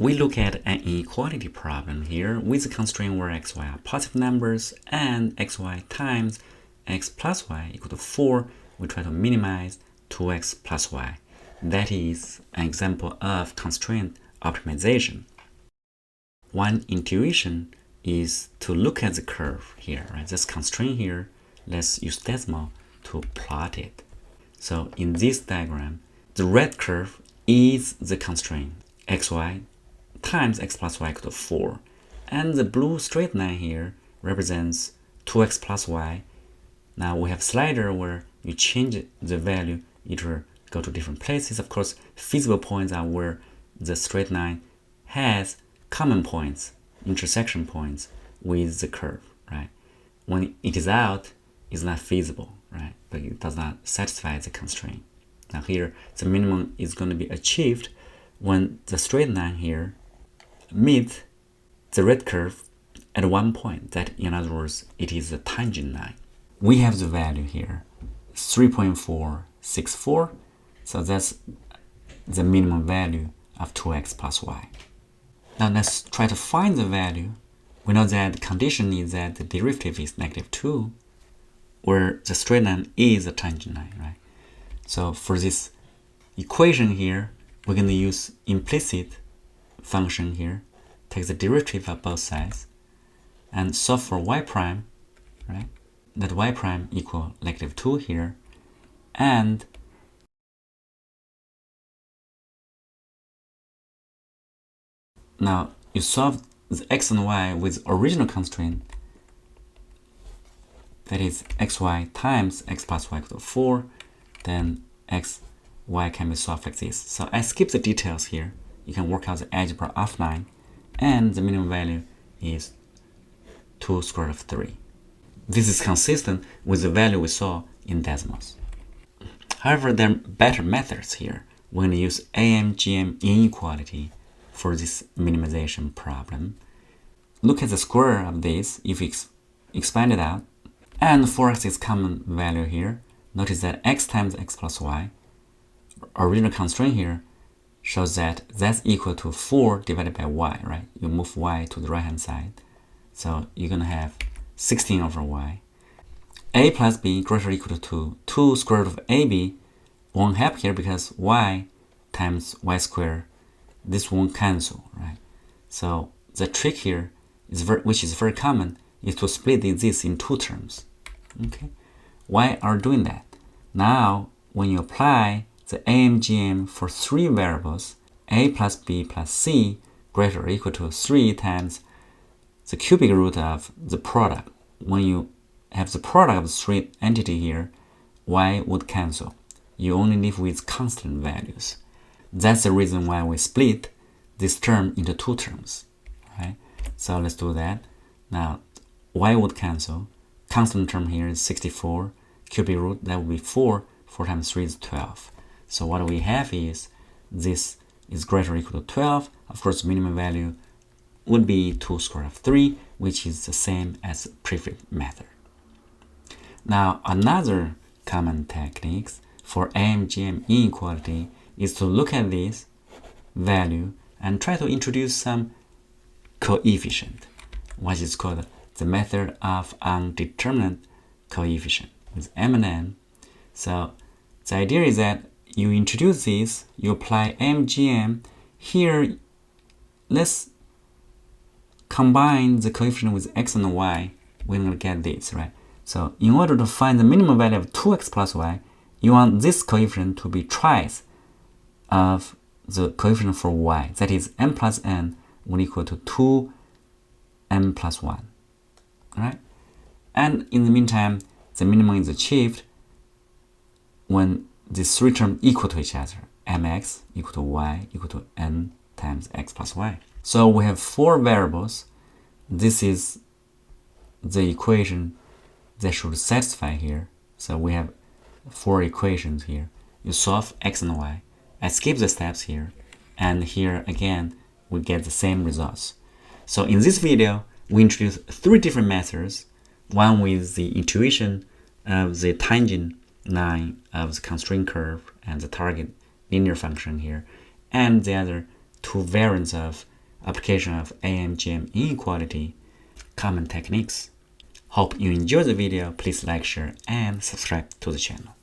we look at an inequality problem here with a constraint where x, y are positive numbers and x, y times x plus y equal to 4. We try to minimize 2x plus y. That is an example of constraint optimization. One intuition is to look at the curve here, right? This constraint here, let's use decimal to plot it. So in this diagram, the red curve is the constraint, xy times x plus y equal to 4. And the blue straight line here represents 2x plus y. Now we have slider where you change the value, either go to different places. Of course, feasible points are where the straight line has common points, intersection points with the curve, right? When it is out, it's not feasible, right? But it does not satisfy the constraint. Now here, the minimum is going to be achieved when the straight line here meets the red curve at one point. That, in other words, it is a tangent line. We have the value here, 3.464. So that's the minimum value of 2x plus y. Now let's try to find the value. We know that the condition is that the derivative is -2, where the straight line is a tangent line, right? So for this equation here, we're going to use implicit function here, take the derivative of both sides, and solve for y prime, right? Let y prime equal -2 here, and now you solve the x and y with original constraint, that is xy times x plus y equal to 4, then x, y can be solved like this. So I skip the details here. You can work out the algebra offline, and the minimum value is 2 square root of 3. This is consistent with the value we saw in decimals. However, there are better methods here. We're going to use AM-GM Inequality for this minimization problem. Look at the square of this if you expand it out, and 4x is common value here. Notice that x times x plus y, original constraint here, shows that that's equal to 4 divided by y, right? You move y to the right hand side. So you're going to have 16 over y. A plus b greater or equal to 2 square root of ab won't help here because y times y squared, this won't cancel, right? So the trick here, which is very common, is to split this in two terms. Okay, why are doing that? Now, when you apply the AM-GM for 3 variables, a plus b plus c greater or equal to 3 times the cubic root of the product. When you have the product of 3 entity here, y would cancel. You only live with constant values. That's the reason why we split this term into 2 terms, right? So let's do that. Now, y would cancel. Constant term here is 64. Cubic root, that would be 4. 4 times 3 is 12. So what we have is this is greater or equal to 12. Of course, minimum value would be 2 square root of 3, which is the same as the previous method. Now, another common technique for AM-GM inequality is to look at this value and try to introduce some coefficient, what is called the method of undetermined coefficient with m and n. So the idea is that you introduce this, you apply AM-GM. Here, let's combine the coefficient with x and y. We're going to get this, right? So in order to find the minimum value of 2x plus y, you want this coefficient to be twice of the coefficient for y. That is, m plus n will equal to 2m plus 1. All right? And in the meantime, the minimum is achieved when these 3 terms equal to each other. mx equal to y equal to n times x plus y. So we have 4 variables. This is the equation that should satisfy here. So we have 4 equations here. You solve x and y. I skip the steps here. And here again, we get the same results. So in this video, we introduced 3 different methods. One with the intuition of the tangent line of the constraint curve and the target linear function here. And the other, two variants of application of AM-GM inequality, common techniques. Hope you enjoyed the video. Please like, share, and subscribe to the channel.